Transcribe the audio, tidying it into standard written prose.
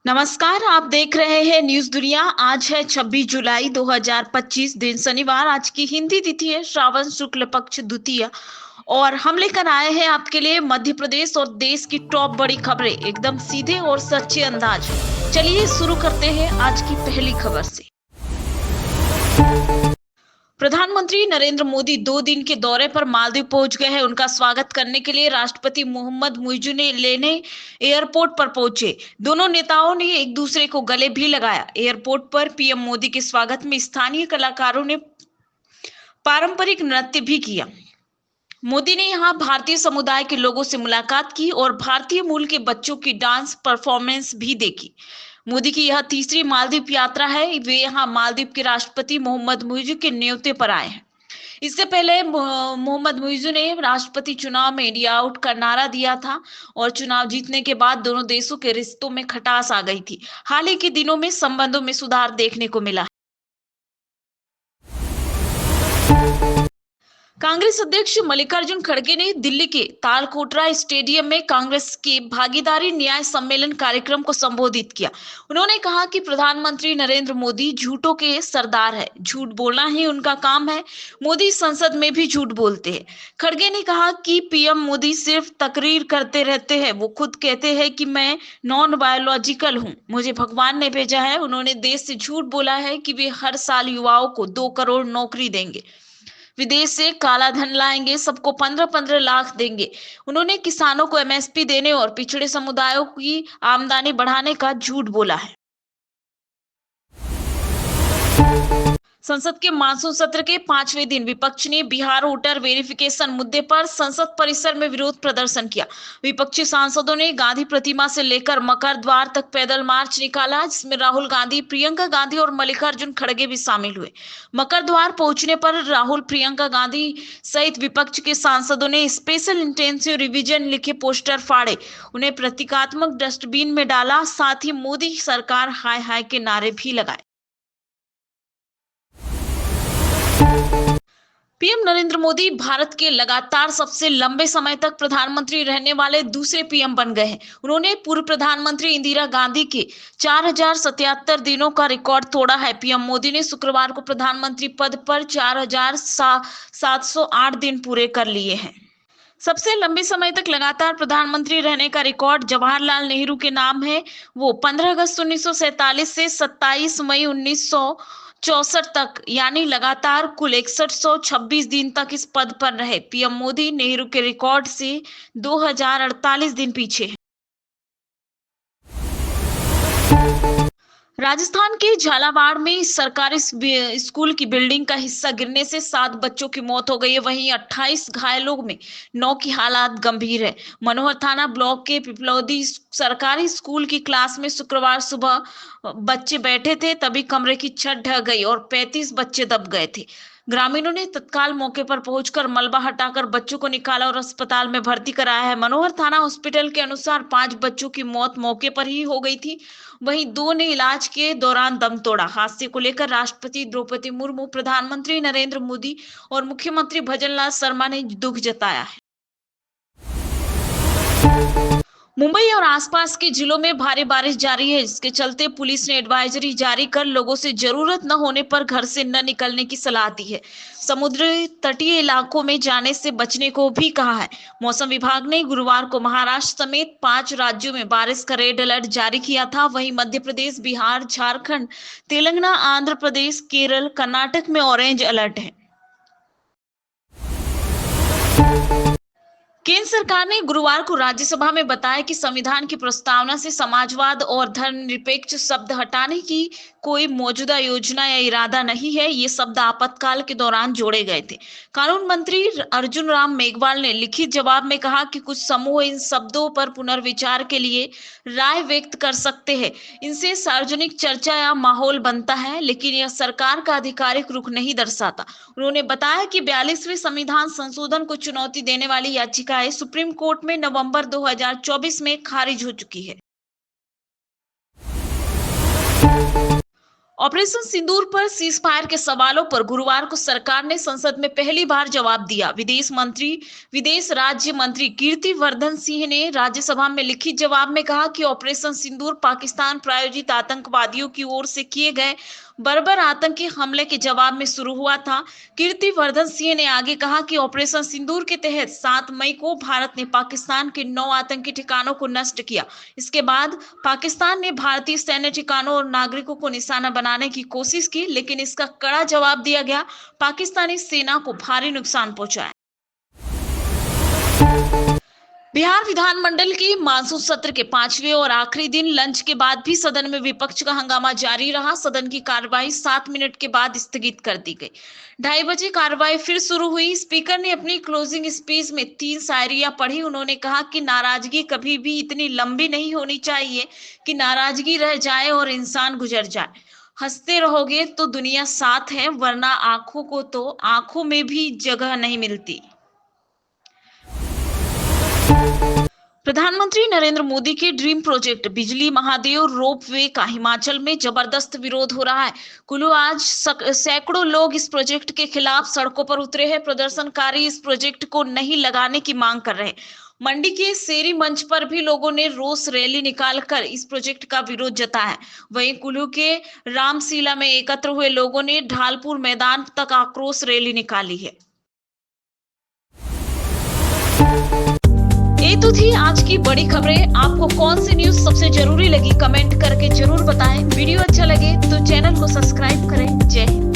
नमस्कार, आप देख रहे हैं न्यूज दुनिया। आज है 26 जुलाई 2025, दिन शनिवार। आज की हिंदी तिथि है श्रावण शुक्ल पक्ष द्वितीया। और हम लेकर आए हैं आपके लिए मध्य प्रदेश और देश की टॉप बड़ी खबरें एकदम सीधे और सच्चे अंदाज में। चलिए शुरू करते हैं आज की पहली खबर से। प्रधानमंत्री नरेंद्र मोदी 2 दिन के दौरे पर मालदीव पहुंच गए हैं। उनका स्वागत करने के लिए राष्ट्रपति मोहम्मद मुइज़ ने लेने एयरपोर्ट पर पहुंचे। दोनों नेताओं ने एक दूसरे को गले भी लगाया। एयरपोर्ट पर पीएम मोदी के स्वागत में स्थानीय कलाकारों ने पारंपरिक नृत्य भी किया। मोदी ने यहां भारतीय समुदाय के लोगों से मुलाकात की और भारतीय मूल के बच्चों की डांस परफॉर्मेंस भी देखी। मोदी की यह तीसरी मालदीव यात्रा है। वे यहां मालदीव के राष्ट्रपति मोहम्मद मुइज़ के न्योते पर आए हैं। इससे पहले मोहम्मद मुइज़ ने राष्ट्रपति चुनाव में इंडिया आउट का नारा दिया था और चुनाव जीतने के बाद दोनों देशों के रिश्तों में खटास आ गई थी। हाल ही के दिनों में संबंधों में सुधार देखने को मिला। कांग्रेस अध्यक्ष मल्लिकार्जुन खड़गे ने दिल्ली के तालकोटरा स्टेडियम में कांग्रेस के भागीदारी न्याय सम्मेलन कार्यक्रम को संबोधित किया। उन्होंने कहा कि प्रधानमंत्री नरेंद्र मोदी झूठों के सरदार है, झूठ बोलना ही उनका काम है। मोदी संसद में भी झूठ बोलते हैं। खड़गे ने कहा कि पीएम मोदी सिर्फ तकरीर करते रहते हैं। वो खुद कहते हैं कि मैं नॉन बायोलॉजिकल हूं, मुझे भगवान ने भेजा है। उन्होंने देश से झूठ बोला है कि वे हर साल युवाओं को 2 करोड़ नौकरी देंगे, विदेश से काला धन लाएंगे, सबको 15-15 लाख देंगे। उन्होंने किसानों को एमएसपी देने और पिछड़े समुदायों की आमदनी बढ़ाने का झूठ बोला है। संसद के मानसून सत्र के 5वें दिन विपक्ष ने बिहार वोटर वेरिफिकेशन मुद्दे पर संसद परिसर में विरोध प्रदर्शन किया। विपक्षी सांसदों ने गांधी प्रतिमा से लेकर मकर द्वार तक पैदल मार्च निकाला, जिसमें राहुल गांधी, प्रियंका गांधी और मल्लिकार्जुन खड़गे भी शामिल हुए। मकर द्वार पहुंचने पर राहुल, प्रियंका गांधी सहित विपक्ष के सांसदों ने स्पेशल इंटेंसिव रिवीजन लिखे पोस्टर फाड़े, उन्हें प्रतीकात्मक डस्टबिन में डाला। साथ ही मोदी सरकार हाय हाय के नारे भी लगाए। पीएम नरेंद्र मोदी भारत के लगातार सबसे लंबे समय तक प्रधानमंत्री रहने वाले दूसरे पीएम बन गए हैं। उन्होंने पूर्व प्रधानमंत्री इंदिरा गांधी के 4077 दिनों का रिकॉर्ड तोड़ा है। पीएम मोदी ने शुक्रवार को प्रधानमंत्री पद पर 4708 दिन पूरे कर लिए हैं। सबसे लंबे समय तक लगातार प्रधानमंत्री रहने का रिकॉर्ड जवाहरलाल नेहरू के नाम है। वो 15 अगस्त 1947 से 27 मई 1964 तक, यानी लगातार कुल 6126 दिन तक इस पद पर रहे। पीएम मोदी नेहरू के रिकॉर्ड से 2048 दिन पीछे हैं। राजस्थान के झालावाड़ में सरकारी स्कूल की बिल्डिंग का हिस्सा गिरने से 7 बच्चों की मौत हो गई है। वहीं 28 घायलों में 9 की हालत गंभीर है। मनोहर थाना ब्लॉक के पिपलौदी सरकारी स्कूल की क्लास में शुक्रवार सुबह बच्चे बैठे थे, तभी कमरे की छत ढह गई और 35 बच्चे दब गए थे। ग्रामीणों ने तत्काल मौके पर पहुंचकर मलबा हटाकर बच्चों को निकाला और अस्पताल में भर्ती कराया है। मनोहर थाना हॉस्पिटल के अनुसार 5 बच्चों की मौत मौके पर ही हो गई थी, वहीं 2 ने इलाज के दौरान दम तोड़ा। हादसे को लेकर राष्ट्रपति द्रौपदी मुर्मू, प्रधानमंत्री नरेंद्र मोदी और मुख्यमंत्री भजनलाल शर्मा ने दुख जताया है। मुंबई और आसपास के जिलों में भारी बारिश जारी है, जिसके चलते पुलिस ने एडवाइजरी जारी कर लोगों से जरूरत न होने पर घर से न निकलने की सलाह दी है। समुद्री तटीय इलाकों में जाने से बचने को भी कहा है। मौसम विभाग ने गुरुवार को महाराष्ट्र समेत 5 राज्यों में बारिश का रेड अलर्ट जारी किया था। वहीं मध्य प्रदेश, बिहार, झारखंड, तेलंगाना, आंध्र प्रदेश, केरल, कर्नाटक में ऑरेंज अलर्ट है। केंद्र सरकार ने गुरुवार को राज्यसभा में बताया कि संविधान की प्रस्तावना से समाजवाद और धर्मनिरपेक्ष शब्द हटाने की कोई मौजूदा योजना या इरादा नहीं है। ये शब्द आपातकाल के दौरान जोड़े गए थे। कानून मंत्री अर्जुन राम मेघवाल ने लिखित जवाब में कहा कि कुछ समूह इन शब्दों पर पुनर्विचार के लिए राय व्यक्त कर सकते हैं। इनसे सार्वजनिक चर्चा या माहौल बनता है, लेकिन यह सरकार का आधिकारिक रुख नहीं दर्शाता। उन्होंने बताया कि 42वें संविधान संशोधन को चुनौती देने वाली याचिका सुप्रीम कोर्ट में नवंबर 2024 में खारिज हो चुकी है। ऑपरेशन सिंदूर पर सीज फायर के सवालों पर गुरुवार को सरकार ने संसद में पहली बार जवाब दिया। विदेश राज्य मंत्री कीर्ति वर्धन सिंह ने राज्यसभा में लिखित जवाब में कहा कि ऑपरेशन सिंदूर पाकिस्तान प्रायोजित आतंकवादियों की ओर से किए गए बर्बर आतंकी हमले के जवाब में शुरू हुआ था। कीर्ति वर्धन सिंह ने आगे कहा कि ऑपरेशन सिंदूर के तहत 7 मई को भारत ने पाकिस्तान के 9 आतंकी ठिकानों को नष्ट किया। इसके बाद पाकिस्तान ने भारतीय सैन्य ठिकानों और नागरिकों को निशाना बनाने की कोशिश की, लेकिन इसका कड़ा जवाब दिया गया। पाकिस्तानी सेना को भारी नुकसान पहुंचा है। बिहार विधानमंडल के मानसून सत्र के 5वें और आखिरी दिन लंच के बाद भी सदन में विपक्ष का हंगामा जारी रहा। सदन की कार्यवाही 7 मिनट के बाद स्थगित कर दी गई। 2:30 बजे कार्यवाही फिर शुरू हुई। स्पीकर ने अपनी क्लोजिंग स्पीच में 3 शायरियां पढ़ी। उन्होंने कहा कि नाराजगी कभी भी इतनी लंबी नहीं होनी चाहिए कि नाराजगी रह जाए और इंसान गुजर जाए। हंसते रहोगे तो दुनिया साथ है, वरना आंखों को तो आंखों में भी जगह नहीं मिलती। प्रधानमंत्री नरेंद्र मोदी के ड्रीम प्रोजेक्ट बिजली महादेव रोपवे का हिमाचल में जबरदस्त विरोध हो रहा है। कुल्लू आज सैकड़ों लोग इस प्रोजेक्ट के खिलाफ सड़कों पर उतरे हैं। प्रदर्शनकारी इस प्रोजेक्ट को नहीं लगाने की मांग कर रहे हैं। मंडी के शेरी मंच पर भी लोगों ने रोष रैली निकालकर इस प्रोजेक्ट का विरोध जताया है। वहीं कुल्लू के रामसीला में एकत्र हुए लोगों ने ढालपुर मैदान तक आक्रोश रैली निकाली है। ये तो थी आज की बड़ी खबरें। आपको कौन सी न्यूज सबसे जरूरी लगी कमेंट करके जरूर बताएं। वीडियो अच्छा लगे तो चैनल को सब्सक्राइब करें। जय हिंद।